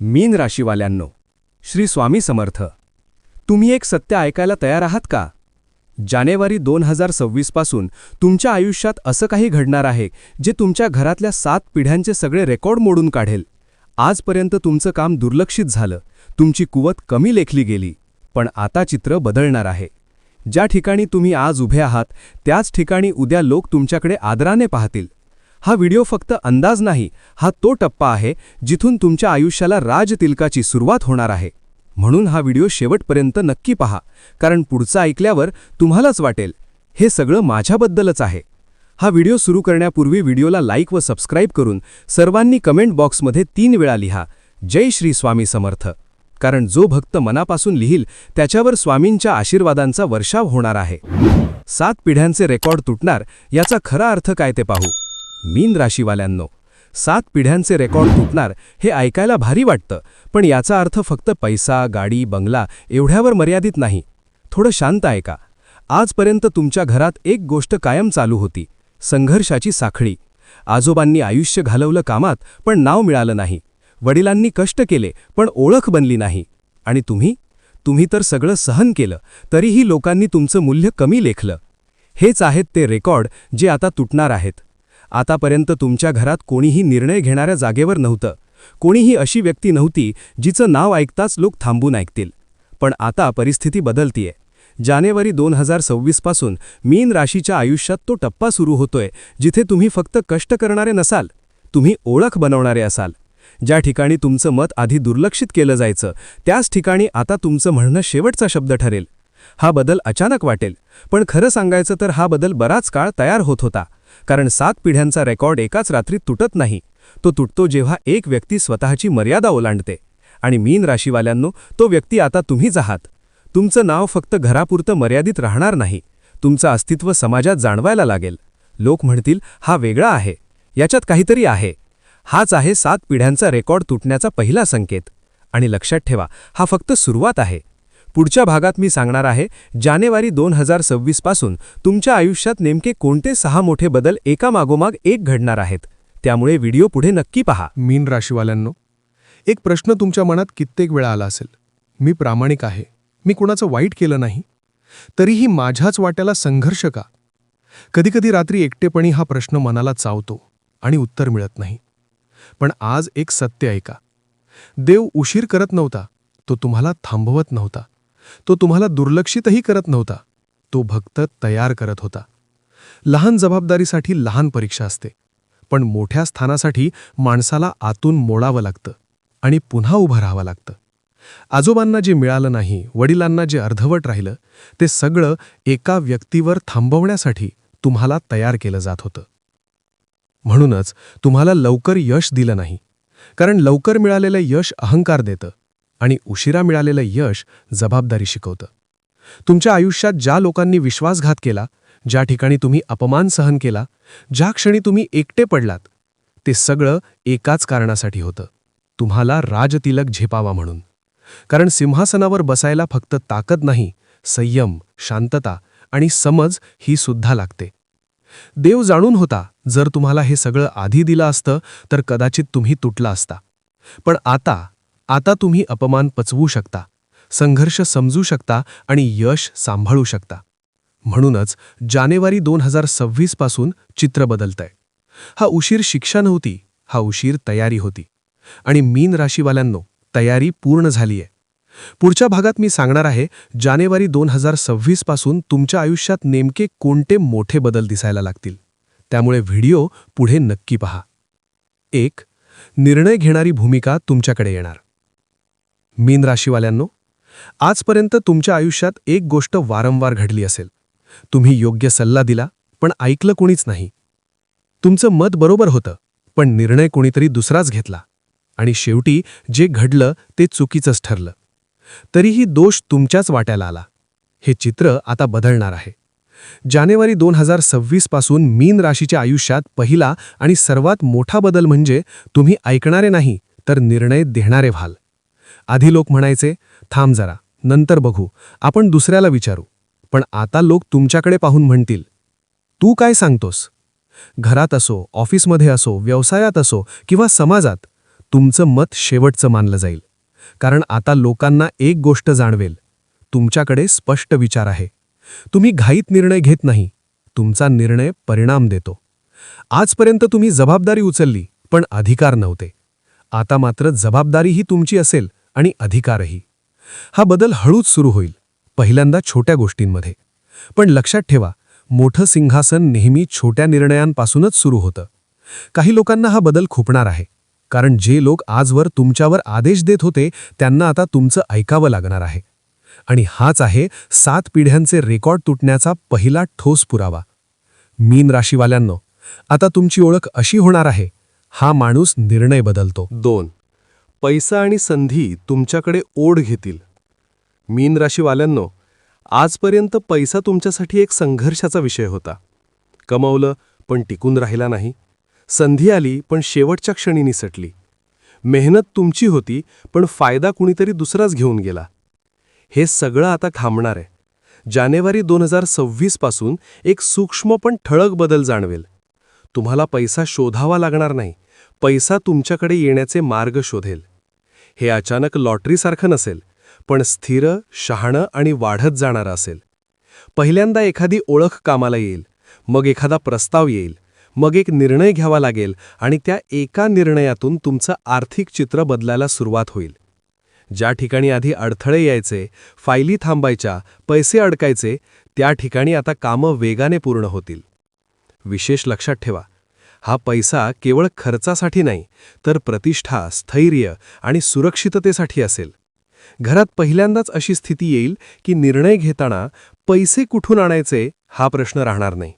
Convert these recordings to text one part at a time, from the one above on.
मीन राशीवाल्यांनो, श्री स्वामी समर्थ. तुम्ही एक सत्य ऐकायला तयार आहात का? जानेवारी 2026 पासून तुमच्या आयुष्यात असं काही घडणार आहे जे तुमच्या घरातल्या 7 पिढ्यांचे सगळे रेकॉर्ड मोडून काढेल. आजपर्यंत तुमचं काम दुर्लक्षित झालं, तुमची कुवत कमी लेखली गेली, पण आता चित्र बदलणार आहे. ज्या ठिकाणी तुम्ही आज उभे आहात त्याच ठिकाणी उद्या लोक तुमच्याकडे आदराने पाहतील. हा व्हिडिओ फक्त अंदाज नाही, हा तो टप्पा आहे जिथून तुमच्या आयुष्याला राजतिलकाची सुरुवात होणार आहे. म्हणून हा व्हिडिओ शेवटपर्यंत नक्की पहा, कारण पुढचं ऐकल्यावर तुम्हालाच वाटेल हे सगळं माझ्याबद्दलच आहे. हा व्हिडिओ सुरू करण्यापूर्वी व्हिडिओला लाईक व सबस्क्राईब करून सर्वांनी कमेंट बॉक्समध्ये 3 वेळा लिहा, जय श्री स्वामी समर्थ. कारण जो भक्त मनापासून लिहिल त्याच्यावर स्वामींच्या आशीर्वादांचा वर्षाव होणार आहे. 7 पिढ्यांचे रेकॉर्ड तुटणार याचा खरा अर्थ काय ते पाहू. मीन राशीवाल्यांनो, 7 पिढ्यांचे रेकॉर्ड तुटणार हे ऐकायला भारी वाटतं, पण याचा अर्थ फक्त पैसा, गाडी, बंगला एवढ्यावर मर्यादित नाही. थोडं शांत ऐका. आजपर्यंत तुमच्या घरात एक गोष्ट कायम चालू होती, संघर्षाची साखळी. आजोबांनी आयुष्य घालवलं कामात, पण नाव मिळालं नाही. वडिलांनी कष्ट केले, पण ओळख बनली नाही. आणि तुम्ही तर सगळं सहन केलं, तरीही लोकांनी तुमचं मूल्य कमी लेखलं. हेच आहेत ते रेकॉर्ड जे आता तुटणार आहेत. आतापर्यंत तुमच्या घरात कोणीही निर्णय घेणाऱ्या जागेवर नव्हतं. कोणीही अशी व्यक्ती नव्हती जिचं नाव ऐकताच लोक थांबून ऐकतील. पण आता परिस्थिती बदलतीये. जानेवारी 2026 पासून मीन राशीच्या आयुष्यात तो टप्पा सुरू होतोय जिथे तुम्ही फक्त कष्ट करणारे नसाल, तुम्ही ओळख बनवणारे असाल. ज्या ठिकाणी तुमचं मत आधी दुर्लक्षित केलं जायचं त्याच ठिकाणी आता तुमचं म्हणणं शेवटचा शब्द ठरेल. हा बदल अचानक वाटेल, पण खरं सांगायचं तर हा बदल बराच काळ तयार होत होता. कारण 7 पिढ्यांचा रेकॉर्ड एकाच रात्रीत तुटत नाही. तो तुटतो जेव्हा एक व्यक्ती स्वतःची मर्यादा ओलांडते. आणि मीन राशीवाल्यांनो, तो व्यक्ती आता तुम्हीच आहात. तुमचं नाव फक्त घरापुरतं मर्यादित राहणार नाही, तुमचं अस्तित्व समाजात जाणवायला लागेल. लोक म्हणतील, हा वेगळा आहे, याच्यात काहीतरी आहे. हाच आहे 7 पिढ्यांचा रेकॉर्ड तुटण्याचा पहिला संकेत. आणि लक्षात ठेवा, हा फक्त सुरुवात आहे. पुढच्या भागात मी सांगणार आहे जानेवारी 2026 पासून तुमच्या आयुष्यात नेमके कोणते 6 मोठे बदल एकामागोमाग एक घडणार आहेत. त्यामुळे व्हिडिओ पुढे नक्की पहा. मीन राशीवाल्यांनो, एक प्रश्न तुमच्या मनात कित्येक वेळा आला असेल. मी प्रामाणिक आहे, मी कुणाचं वाईट केलं नाही, तरीही माझ्याच वाट्याला संघर्ष का? कधीकधी रात्री एकटेपणी हा प्रश्न मनाला चावतो आणि उत्तर मिळत नाही. पण आज एक सत्य ऐका. देव उशीर करत नव्हता, तो तुम्हाला थांबवत नव्हता, तो तुम्हाला दुर्लक्षितही करत नव्हता, तो भक्त तयार करत होता. लहान जबाबदारीसाठी लहान परीक्षा असते, पण मोठ्या स्थानासाठी माणसाला आतून मोडावं लागतं आणि पुन्हा उभं राहावं लागतं. आजोबांना जे मिळालं नाही, वडिलांना जे अर्धवट राहिलं, ते सगळं एका व्यक्तीवर थांबवण्यासाठी तुम्हाला तयार केलं जात होतं. म्हणूनच तुम्हाला लवकर यश दिलं नाही, कारण लवकर मिळालेलं यश अहंकार देतं आणि उशिरा मिळालेलं यश जबाबदारी शिकवतं. तुमच्या आयुष्यात ज्या लोकांनी विश्वासघात केला, ज्या ठिकाणी तुम्ही अपमान सहन केला, ज्या क्षणी तुम्ही एकटे पडलात, ते सगळं एकाच कारणासाठी होतं, तुम्हाला राजतिलक झेपावा म्हणून. कारण सिंहासनावर बसायला फक्त ताकद नाही, संयम, शांतता आणि समज ही सुद्धा लागते. देव जाणून होता, जर तुम्हाला हे सगळं आधी दिलं असतं तर कदाचित तुम्ही तुटला असता. पण आता तुम्ही अपमान पचवू शकता, संघर्ष समजू शकता आणि यश सांभाळू शकता. म्हणूनच जानेवारी 2026 पासून चित्र बदलतंय. हा उशीर शिक्षा नव्हती, हा उशीर तयारी होती. आणि मीन राशीवाल्यांनो, तयारी पूर्ण झालीय. पुढच्या भागात मी सांगणार आहे जानेवारी 2026 पासून तुमच्या आयुष्यात नेमके कोणते मोठे बदल दिसायला लागतील. त्यामुळे व्हिडिओ पुढे नक्की पहा. 1. निर्णय घेणारी भूमिका तुमच्याकडे येणार. मीन राशीवाल्यांनो, आजपर्यंत तुमच्या आयुष्यात एक गोष्ट वारंवार घडली असेल. तुम्ही योग्य सल्ला दिला, पण ऐकलं कोणीच नाही. तुमचं मत बरोबर होतं, पण निर्णय कोणीतरी दुसराच घेतला. आणि शेवटी जे घडलं ते चुकीचंच ठरलं. तरीही दोष तुमच्याच वाट्याला आला. हे चित्र आता बदलणार आहे. जानेवारी 2026 पासून मीन राशीच्या आयुष्यात पहिला आणि सर्वात मोठा बदल म्हणजे तुम्ही ऐकणारे नाही, तर निर्णय देणारे व्हाल. आधी लोक म्हणायचे, थांब जरा, नंतर बघू, आपण दुसऱ्याला विचारू. पण आता लोक तुमच्याकडे पाहून म्हणतील, तू काय सांगतोस? घरात असो, ऑफिसमध्ये असो, व्यवसायात असो किंवा समाजात, तुमचं मत शेवटचं मानलं जाईल. कारण आता लोकांना एक गोष्ट जाणवेल, तुमच्याकडे स्पष्ट विचार आहे. तुम्ही घाईत निर्णय घेत नाही, तुमचा निर्णय परिणाम देतो. आजपर्यंत तुम्ही जबाबदारी उचलली, पण अधिकार नव्हते. आता मात्र जबाबदारीही तुमची असेल आणि अधिकारही. हा बदल हळूच सुरू होईल, पहिल्यांदा छोट्या गोष्टींमध्ये. पण लक्षात ठेवा, मोठं सिंहासन नेहमी छोट्या निर्णयांपासूनच सुरू होतं. काही लोकांना हा बदल खुपणार आहे, कारण जे लोक आजवर तुमच्यावर आदेश देत होते त्यांना आता तुमचं ऐकावं लागणार आहे. आणि हाच आहे 7 पिढ्यांचे रेकॉर्ड तुटण्याचा पहिला ठोस पुरावा. मीन राशीवाल्यांनो, आता तुमची ओळख अशी होणार आहे, हा माणूस निर्णय बदलतो. 2. पैसा आणि संधी तुमच्याकडे ओढ घेतील. मीन राशीवाल्यांनो, आजपर्यंत पैसा तुमच्यासाठी एक संघर्षाचा विषय होता. कमवलं पण टिकून राहिला नाही. संधी आली पण शेवटच्या क्षणी निसटली. मेहनत तुमची होती पण फायदा कुणीतरी दुसराच घेऊन गेला. हे सगळं आता थांबणार आहे. जानेवारी 2026 पासून एक सूक्ष्म पण ठळक बदल जाणवेल. तुम्हाला पैसा शोधावा लागणार नाही, पैसा तुमच्याकडे येण्याचे मार्ग शोधेल. हे अचानक लॉटरीसारखं नसेल, पण स्थिर, शहाणं आणि वाढत जाणारं असेल. पहिल्यांदा एखादी ओळख कामाला येईल, मग एखादा प्रस्ताव येईल, मग एक निर्णय घ्यावा लागेल आणि त्या एका निर्णयातून तुमचं आर्थिक चित्र बदलायला सुरुवात होईल. ज्या ठिकाणी आधी अडथळे यायचे, फायली थांबायच्या, पैसे अडकायचे, त्या ठिकाणी आता कामं वेगाने पूर्ण होतील. विशेष लक्षात ठेवा, हा पैसा केवळ खर्चासाठी नाही, तर प्रतिष्ठा, स्थैर्य आणि सुरक्षिततेसाठी असेल. घरात पहिल्यांदाच अशी स्थिती येईल की निर्णय घेताना पैसे कुठून आणायचे हा प्रश्न राहणार नाही.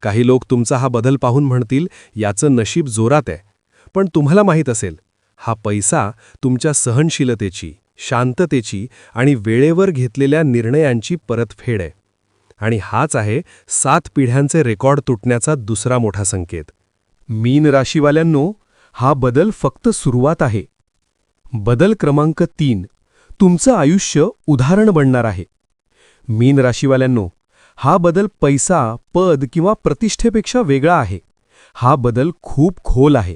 काही लोक तुमचा हा बदल पाहून म्हणतील, याचं नशीब जोरात आहे. पण तुम्हाला माहीत असेल, हा पैसा तुमच्या सहनशीलतेची, शांततेची आणि वेळेवर घेतलेल्या निर्णयांची परतफेड आहे. आणि हाच आहे 7 पिढ्यांचे रेकॉर्ड तुटण्याचा दुसरा मोठा संकेत. मीन राशीवाल्यांनो, हा बदल फक्त सुरुवात आहे. बदल क्रमांक 3, तुमचं आयुष्य उदाहरण बनणार आहे. मीन राशीवाल्यांनो, हा बदल पैसा, पद किंवा प्रतिष्ठेपेक्षा वेगळा आहे. हा बदल खूप खोल आहे.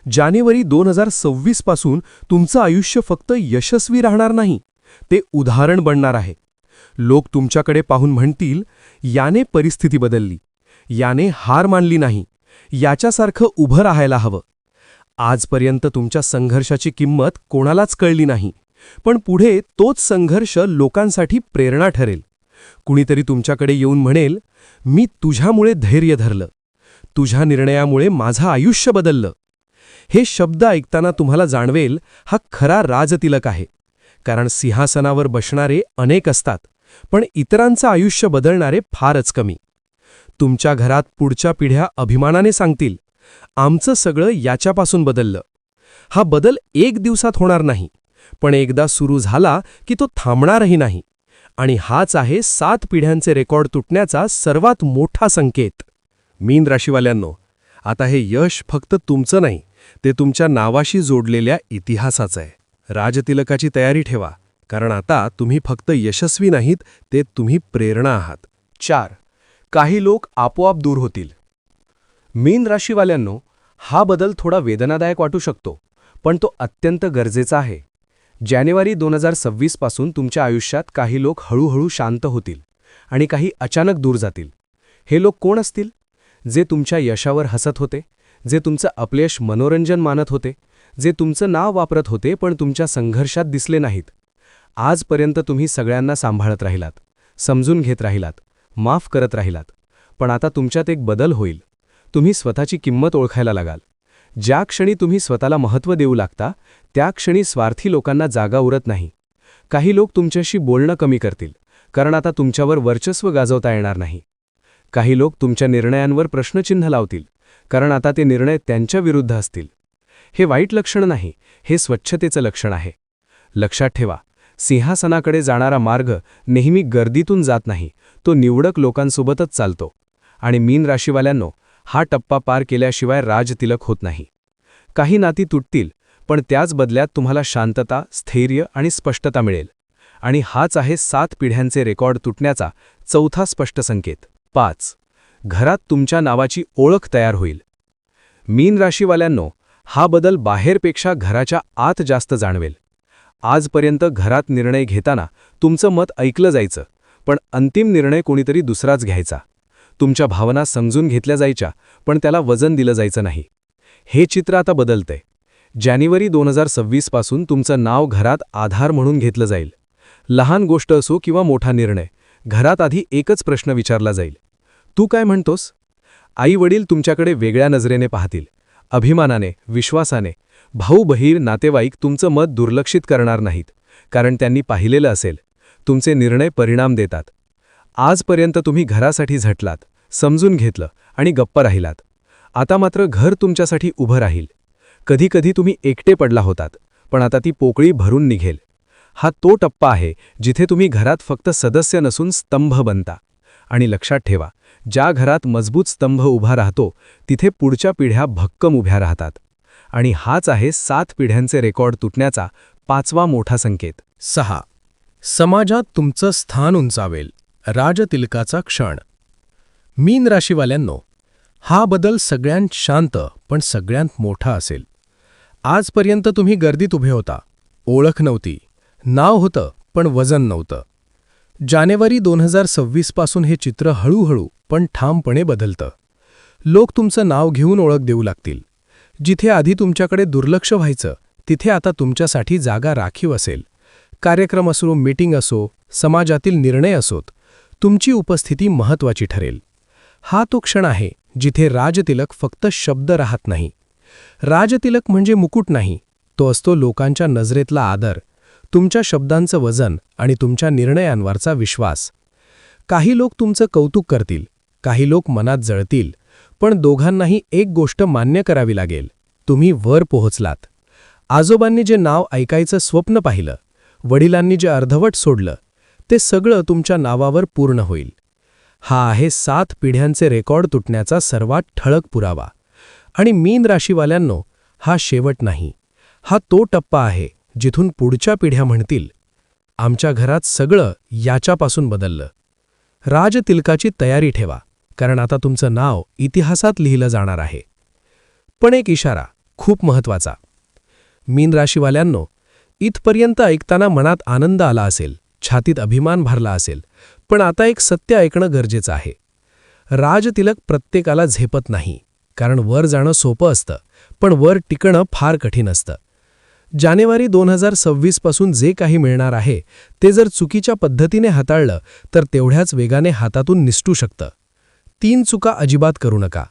जानेवारी 2026 पासून तुमचं आयुष्य फक्त यशस्वी राहणार नाही, ते उदाहरण बनणार आहे. लोक तुमच्याकडे पाहून म्हणतील, याने परिस्थिती बदलली, याने हार मानली नाही, याच्यासारखं उभं राहायला हवं. आजपर्यंत तुमच्या संघर्षाची किंमत कोणालाच कळली नाही, पण पुढे तोच संघर्ष लोकांसाठी प्रेरणा ठरेल. कुणीतरी तुमच्याकडे येऊन म्हणेल, मी तुझ्यामुळे धैर्य धरलं, तुझ्या निर्णयामुळे माझं आयुष्य बदललं. हे शब्द ऐकताना तुम्हाला जाणवेल, हा खरा राजतिलक आहे. कारण सिंहासनावर बसणारे अनेक असतात, पण इतरांचं आयुष्य बदलणारे फारच कमी. तुमच्या घरात पुढच्या पिढ्या अभिमानाने सांगतील, आमचं सगळं याच्यापासून बदललं. हा बदल 1 दिवसात होणार नाही, पण एकदा सुरू झाला की तो थांबणारही नाही. आणि हाच आहे 7 पिढ्यांचे रेकॉर्ड तुटण्याचा सर्वात मोठा संकेत. मीन राशीवाल्यांनो, आता हे यश फक्त तुमचं नाही, ते तुमच्या नावाशी जोडलेल्या इतिहासाचं आहे. राजतिलकाची तयारी ठेवा, कारण आता तुम्ही फक्त यशस्वी नाहीत, ते तुम्ही प्रेरणा आहात. 4. काही लोक आपोआप दूर होतील. मीन राशीवाल्यांनो, हा बदल थोडा वेदनादायक वाटू शकतो, पण तो अत्यंत गरजेचा आहे. जानेवारी 2026 पासून तुमच्या आयुष्यात काही लोक हळूहळू शांत होतील आणि काही अचानक दूर जातील. हे लोक कोण असतील? जे तुमच्या यशावर हसत होते, जे तुमचं अपयश मनोरंजन मानत होते, जे तुमचं नाव वापरत होते पण तुमच्या संघर्षात दिसले नाहीत. आजपर्यंत तुम्ही सगळ्यांना सांभाळत राहिलात, समजून घेत राहिलात, माफ करत राहिलात. पण आता तुमच्यात एक बदल होईल. तुम्ही स्वतःची किंमत ओळखायला लागाल. ज्या क्षणी तुम्ही स्वतःला महत्त्व देऊ लागता, त्या क्षणी स्वार्थी लोकांना जागा उरत नाही. काही लोक तुमच्याशी बोलणं कमी करतील, कारण आता तुमच्यावर वर्चस्व गाजवता येणार नाही. काही लोक तुमच्या निर्णयांवर प्रश्नचिन्ह लावतील, कारण आता ते निर्णय त्यांच्या विरुद्ध असतील. हे वाईट लक्षण नाही, हे स्वच्छतेचं लक्षण आहे. लक्षात ठेवा, सिंहासनाकडे जाणारा मार्ग नेहमी गर्दीतून जात नाही, तो निवडक लोकांसोबतच चालतो. आणि मीन राशीवाल्यांनो, हा टप्पा पार केल्याशिवाय राजतिलक होत नाही. काही नाती तुटतील, पण त्याच बदल्यात तुम्हाला शांतता, स्थैर्य आणि स्पष्टता मिळेल. आणि हाच आहे 7 पिढ्यांचे रेकॉर्ड तुटण्याचा चौथा स्पष्ट संकेत. 5. घरात तुमच्या नावाची ओळख तयार होईल. मीन राशीवाल्यांनो, हा बदल बाहेरपेक्षा घराच्या आत जास्त जाणवेल. आजपर्यंत घरात निर्णय घेताना तुमचं मत ऐकलं जायचं, पण अंतिम निर्णय कोणीतरी दुसराच घ्यायचा. तुमच्या भावना समजून घेतल्या जायच्या, पण त्याला वजन दिलं जायचं नाही. हे चित्र आता बदलतंय. जानेवारी 2026 पासून तुमचं नाव घरात आधार म्हणून घेतलं जाईल. लहान गोष्ट असो किंवा मोठा निर्णय, घरात आधी एकच प्रश्न विचारला जाईल: तू काय म्हणतोस? आई वडील तुमच्याकडे वेगळ्या नजरेने पाहतील, अभिमानाने, विश्वासाने. भाऊ बहीण, नातेवाईक तुमचं मत दुर्लक्षित करणार नाहीत, कारण त्यांनी पाहिलेलं असेल तुमचे निर्णय परिणाम देतात. आजपर्यंत तुम्ही घरासाठी झटलात, समजून घेतलं आणि गप्प राहिलात. आता मात्र घर तुमच्यासाठी उभं राहील. कधीकधी तुम्ही एकटे पडला होतात, पण आता ती पोकळी भरून निघेल. हा तो टप्पा आहे जिथे तुम्ही घरात फक्त सदस्य नसून स्तंभ बनता. आणि लक्षात ठेवा, ज्या घरात मजबूत स्तंभ उभा राहतो तिथे पुढच्या पिढ्या भक्कम उभ्या राहतात. आणि हाच आहे 7 पिढ्यांचे रेकॉर्ड तुटण्याचा 5वा मोठा संकेत. 6. समाजात तुमचं स्थान उंचावेल. राजतिलकाचा क्षण. मीन राशीवाल्यांनो, हा बदल सगळ्यांत शांत पण सगळ्यांत मोठा असेल. आजपर्यंत तुम्ही गर्दीत उभे होता, ओळख नव्हती, नाव होतं पण वजन नव्हतं. जानेवारी 2026 पासून हे चित्र हळूहळू पण ठामपणे बदलतं. लोक तुमचं नाव घेऊन ओळख देऊ लागतील. जिथे आधी तुमच्याकडे दुर्लक्ष व्हायचं, तिथे आता तुमच्यासाठी जागा राखीव असेल. कार्यक्रम असो, मीटिंग असो, समाजातील निर्णय असोत, तुमची उपस्थिती महत्त्वाची ठरेल. हा तो क्षण आहे जिथे राजतिलक फक्त शब्द राहत नाही. राजतिलक म्हणजे मुकुट नाही, तो असतो लोकांच्या नजरेतला आदर, तुमच्या शब्दांचं वजन आणि तुमच्या निर्णयांवरचा विश्वास. काही लोक तुमचं कौतुक करतील, काही लोक मनात जळतील, पण दोघांनाही एक गोष्ट मान्य करावी लागेल: तुम्ही वर पोहोचलात. आजोबांनी जे नाव ऐकायचं स्वप्न पाहिलं, वडिलांनी जे अर्धवट सोडलं, ते सगळं तुमच्या नावावर पूर्ण होईल. हा आहे 7 पिढ्यांचे रेकॉर्ड तुटण्याचा सर्वात ठळक पुरावा. आणि मीन राशीवाल्यांनो, हा शेवट नाही, हा तो टप्पा आहे जिथून पुढच्या पिढ्या म्हणतील: आमच्या घरात सगळं याच्यापासून बदललं. राजतिलकाची तयारी ठेवा, कारण आता तुमचं नाव इतिहासात लिहिलं जाणार आहे. पण एक इशारा, खूप महत्त्वाचा. मीन राशीवाल्यांनो, इथपर्यंत ऐकताना मनात आनंद आला असेल, छातीत अभिमान भरला असेल, पण आता एक सत्य ऐकणं गरजेचं आहे. राजतिलक प्रत्येकाला झेपत नाही, कारण वर जाणं सोपं असतं, पण वर टिकणं फार कठीण असतं. जानेवारी 2026 पासून जे काही मिळणार आहे ते जर चुकीच्या पद्धतीने हाताळलं तर तेवढ्याच वेगाने हातातून निसटू शकतं. 3 चुका अजिबात करू नका.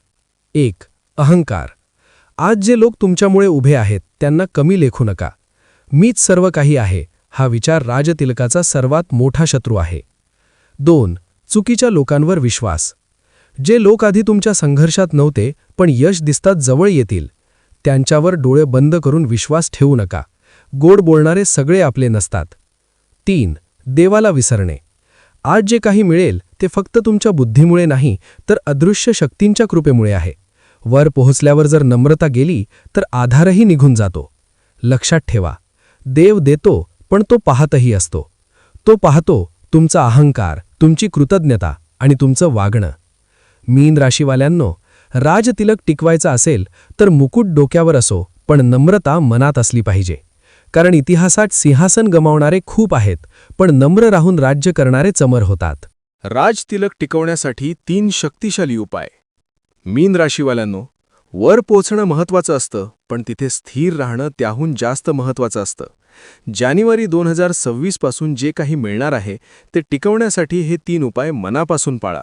1. अहंकार. आज जे लोक तुमच्यामुळे उभे आहेत त्यांना कमी लेखू नका. मीच सर्व काही आहे, हा विचार राजतिलकाचा सर्वात मोठा शत्रू आहे. 2. चुकीच्या लोकांवर विश्वास. जे लोक आधी तुमच्या संघर्षात नव्हते पण यश दिसतात जवळ येतील, त्यांच्यावर डोळे बंद करून विश्वास ठेवू नका. गोड बोलणारे सगळे आपले नसतात. 3. देवाला विसरणे. आज जे काही मिळेल ते फक्त तुमच्या बुद्धीमुळे नाही तर अदृश्य शक्तींच्या कृपेमुळे आहे. वर पोहोचल्यावर जर नम्रता गेली तर आधारही निघून जातो. लक्षात ठेवा, देव देतो पण तो पाहतही असतो. तो पाहतो तुमचा अहंकार, तुमची कृतज्ञता आणि तुमचं वागणं. मीन राशीवाल्यांनो, राजतिलक टिकवायचा असेल तर मुकुट डोक्यावर असो, पण नम्रता मनात असली पाहिजे. कारण इतिहासात सिंहासन गमावणारे खूप आहेत, पण नम्र राहून राज्य करणारे चमर होतात. राजतिलक टिकवण्यासाठी 3 शक्तिशाली उपाय. मीन राशीवाल्यांनो, वर पोचणं महत्त्वाचं असतं, पण तिथे स्थिर राहणं त्याहून जास्त महत्त्वाचं असतं. जानेवारी 2026 पासून जे काही मिळणार आहे ते टिकवण्यासाठी हे 3 उपाय मनापासून पाळा.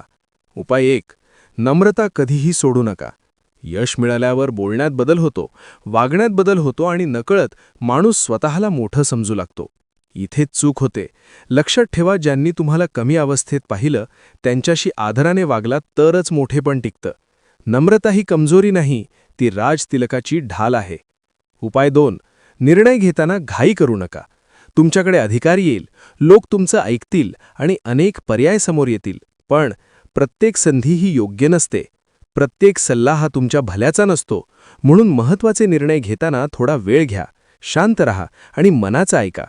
उपाय 1. नम्रता कधीही सोडू नका. यश मिळाल्यावर बोलण्यात बदल होतो, वागण्यात बदल होतो आणि नकळत माणूस स्वतःला मोठं समजू लागतो. इथेच चूक होते. लक्षात ठेवा, ज्यांनी तुम्हाला कमी अवस्थेत पाहिलं त्यांच्याशी आदराने वागलात तरच मोठेपण टिकतं. नम्रता ही कमजोरी नाही, ती राजतिलकाची ढाल आहे. उपाय 2. निर्णय घेताना घाई करू नका. तुमच्याकडे अधिकार येईल, लोक तुमचं ऐकतील आणि अनेक पर्याय समोर येतील, पण प्रत्येक संधी ही योग्य नसते. प्रत्येक सल्ला हा तुमच्या भल्याचा नसतो. म्हणून महत्त्वाचे निर्णय घेताना थोडा वेळ घ्या, शांत रहा आणि मनाचं ऐका.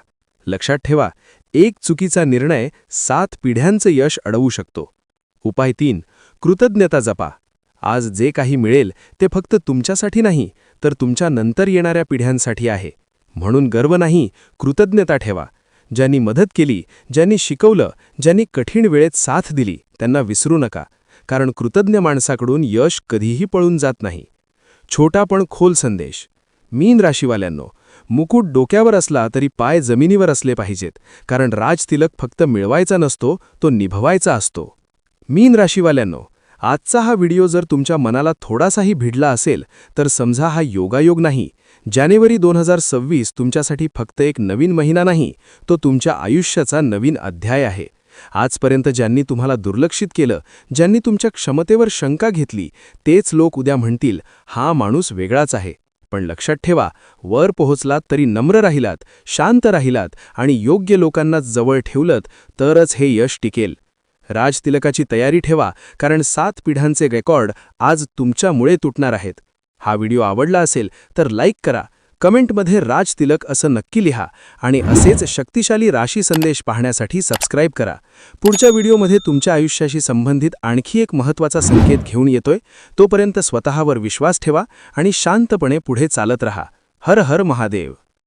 लक्षात ठेवा, एक चुकीचा निर्णय 7 पिढ्यांचं यश अडवू शकतो. उपाय 3. कृतज्ञता जपा. आज जे काही मिळेल ते फक्त तुमच्यासाठी नाही, तर तुमच्या नंतर येणाऱ्या पिढ्यांसाठी आहे. म्हणून गर्व नाही, कृतज्ञता ठेवा. ज्यांनी मदत केली, ज्यांनी शिकवलं, ज्यांनी कठीण वेळेत साथ दिली, त्यांना विसरू नका. कारण कृतज्ञ माणसाकडून यश कधीही पळून जात नाही. छोटा पण खोल संदेश. मीन राशीवाल्यांनो, मुकुट डोक्यावर असला तरी पाय जमिनीवर असले पाहिजेत. कारण राजतिलक फक्त मिळवायचा नसतो, तो निभवायचा असतो. मीन राशीवाल्यांनो, आजचा हा व्हिडिओ जर तुमच्या मनाला थोडासाही भिडला असेल तर समजा हा योगायोग नाही. जानेवारी 2026 तुमच्यासाठी फक्त एक नवीन महिना नाही, तो तुमच्या आयुष्याचा नवीन अध्याय आहे. आजपर्यंत ज्यांनी तुम्हाला दुर्लक्षित केलं, ज्यांनी तुमच्या क्षमतेवर शंका घेतली, तेच लोक उद्या म्हणतील हा माणूस वेगळाच आहे. पण लक्षात ठेवा, वर पोहोचलात तरी नम्र राहिलात, शांत राहिलात आणि योग्य लोकांना जवळ ठेवलत तरच हे यश टिकेल. राजतिलकाची तयारी ठेवा, कारण 7 पिढ्यांचे रेकॉर्ड आज तुमच्यामुळे तुटणार आहेत. हा व्हिडिओ आवडला असेल तर लाईक करा, कमेंटमध्ये राजतिलक असं नक्की लिहा आणि असेच शक्तिशाली राशी संदेश पाहण्यासाठी सबस्क्राईब करा. पुढच्या व्हिडिओमध्ये तुमच्या आयुष्याशी संबंधित आणखी एक महत्त्वाचा संकेत घेऊन येतोय. तोपर्यंत स्वतःवर विश्वास ठेवा आणि शांतपणे पुढे चालत रहा. हर हर महादेव.